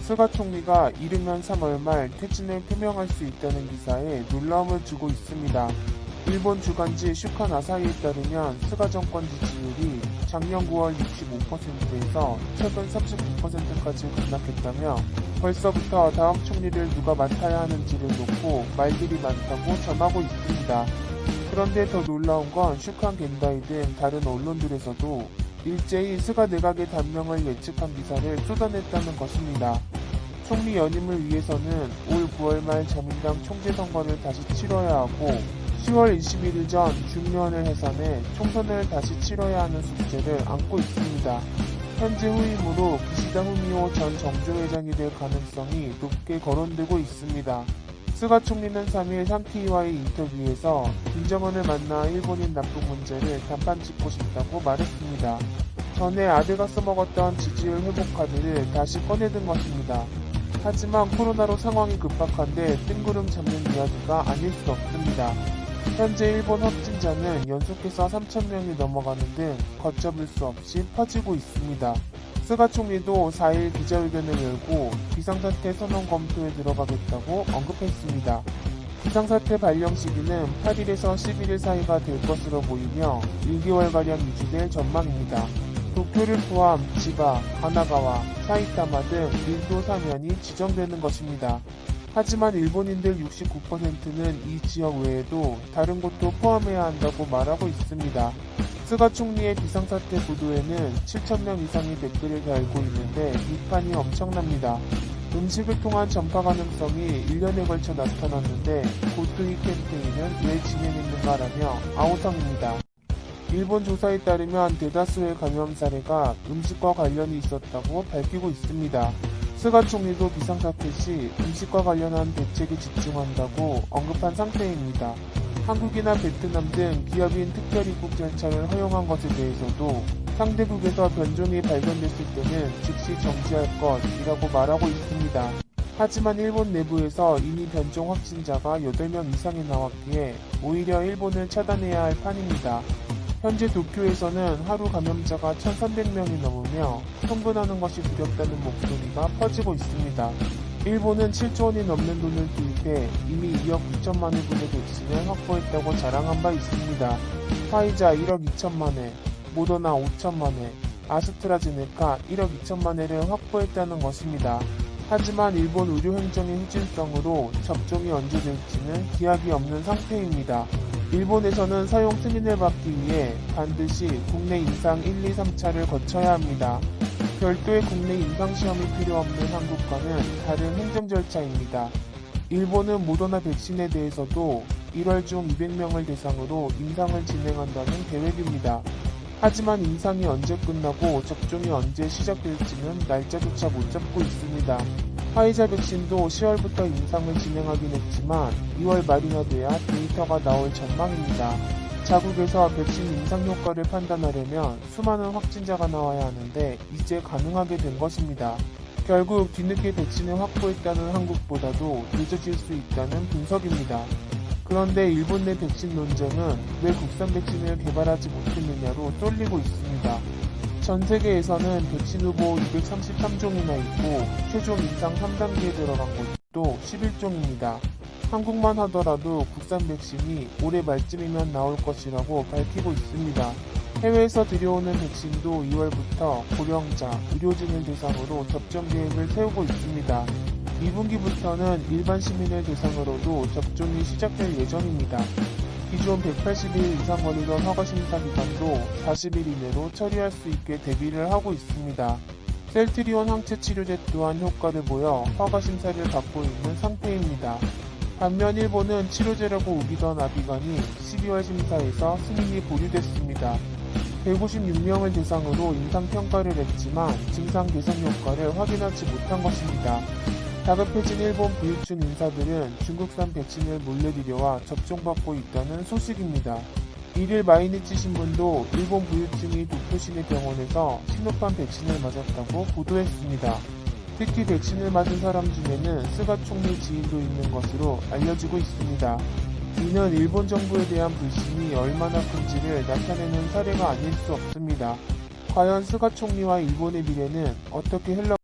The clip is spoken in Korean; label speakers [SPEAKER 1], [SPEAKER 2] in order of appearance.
[SPEAKER 1] 스가 총리가 이르면 3월 말 퇴진을 표명할 수 있다는 기사에 놀라움을 주고 있습니다. 일본 주간지 슈칸 아사히에 따르면 스가 정권 지지율이 작년 9월 65%에서 최근 39%까지 급락했다며 벌써부터 다음 총리를 누가 맡아야 하는지를 놓고 말들이 많다고 전하고 있습니다. 그런데 더 놀라운 건 슈칸 겐다이 등 다른 언론들에서도 일제히 스가 내각의 단명을 예측한 기사를 쏟아냈다는 것입니다. 총리 연임을 위해서는 올 9월 말 자민당 총재 선거를 다시 치러야 하고 10월 21일 전 중요원을 해산해 총선을 다시 치러야 하는 숙제를 안고 있습니다. 현재 후임으로 기시다 후미오 전 정주회장이 될 가능성이 높게 거론되고 있습니다. 스가 총리는 3일 산케이와의 인터뷰에서 김정은을 만나 일본인 납북 문제를 단판 짓고 싶다고 말했습니다. 전에 아들가 써먹었던 지지율 회복 카드를 다시 꺼내든 것입니다. 하지만 코로나로 상황이 급박한데 뜬구름 잡는 이야기가 아닐 수 없습니다. 현재 일본 확진자는 연속해서 3,000명이 넘어가는 등 걷잡을 수 없이 퍼지고 있습니다. 스가 총리도 4일 기자회견을 열고 비상사태 선언 검토에 들어가겠다고 언급했습니다. 비상사태 발령 시기는 8일에서 11일 사이가 될 것으로 보이며 1개월가량 유지될 전망입니다. 도쿄를 포함 지바, 가나가와, 사이타마 등 1도 사면이 지정되는 것입니다. 하지만 일본인들 69%는 이 지역 외에도 다른 곳도 포함해야 한다고 말하고 있습니다. 스가 총리의 비상사태 보도에는 7,000명 이상이 댓글을 달고 있는데 비판이 엄청납니다. 음식을 통한 전파 가능성이 1년에 걸쳐 나타났는데 고토 이 캠페인은 왜 진행했는가라며 아우성입니다. 일본 조사에 따르면 대다수의 감염 사례가 음식과 관련이 있었다고 밝히고 있습니다. 스가 총리도 비상사태 시 음식과 관련한 대책에 집중한다고 언급한 상태입니다. 한국이나 베트남 등 기업인 특별입국 절차를 허용한 것에 대해서도 상대국에서 변종이 발견됐을 때는 즉시 정지할 것이라고 말하고 있습니다. 하지만 일본 내부에서 이미 변종 확진자가 8명 이상이 나왔기에 오히려 일본을 차단해야 할 판입니다. 현재 도쿄에서는 하루 감염자가 1,300명이 넘으며 흥분하는 것이 두렵다는 목소리가 퍼지고 있습니다. 일본은 7조 원이 넘는 돈을 투입해 이미 2억 9천만 회분의 백신을 확보했다고 자랑한 바 있습니다. 화이자 1억 2천만 회, 모더나 5천만 회, 아스트라제네카 1억 2천만 회를 확보했다는 것입니다. 하지만 일본 의료행정의 후진성으로 접종이 언제 될지는 기약이 없는 상태입니다. 일본에서는 사용 승인을 받기 위해 반드시 국내 임상 1, 2, 3차를 거쳐야 합니다. 별도의 국내 임상시험이 필요 없는 한국과는 다른 행정 절차입니다. 일본은 모더나 백신에 대해서도 1월 중 200명을 대상으로 임상을 진행한다는 계획입니다. 하지만 임상이 언제 끝나고 접종이 언제 시작될지는 날짜조차 못 잡고 있습니다. 화이자 백신도 10월부터 임상을 진행하긴 했지만 2월 말이나 돼야 데이터가 나올 전망입니다. 자국에서 백신 임상 효과를 판단하려면 수많은 확진자가 나와야 하는데 이제 가능하게 된 것입니다. 결국 뒤늦게 백신을 확보했다는 한국보다도 늦어질 수 있다는 분석입니다. 그런데 일본 내 백신 논쟁은 왜 국산 백신을 개발하지 못했느냐로 쏠리고 있습니다. 전 세계에서는 백신 후보 233종이나 있고 최종 임상 3단계에 들어간 곳도 11종입니다. 한국만 하더라도 국산 백신이 올해 말쯤이면 나올 것이라고 밝히고 있습니다. 해외에서 들여오는 백신도 2월부터 고령자, 의료진을 대상으로 접종 계획을 세우고 있습니다. 2분기부터는 일반 시민을 대상으로도 접종이 시작될 예정입니다. 기존 180일 이상 걸리던 허가심사 기간도 40일 이내로 처리할 수 있게 대비를 하고 있습니다. 셀트리온 항체 치료제 또한 효과를 보여 허가심사를 받고 있는 상태입니다. 반면 일본은 치료제라고 우기던 아비간이 12월 심사에서 승인이 보류됐습니다. 156명을 대상으로 임상평가를 했지만 증상 개선 효과를 확인하지 못한 것입니다. 다급해진 일본 부유층 인사들은 중국산 백신을 몰래 들여와 접종받고 있다는 소식입니다. 1일 마이니치 신문도 일본 부유층이 도쿄시내 병원에서 시노판 백신을 맞았다고 보도했습니다. 특히 백신을 맞은 사람 중에는 스가 총리 지인도 있는 것으로 알려지고 있습니다. 이는 일본 정부에 대한 불신이 얼마나 큰지를 나타내는 사례가 아닐 수 없습니다. 과연 스가 총리와 일본의 미래는 어떻게 흘러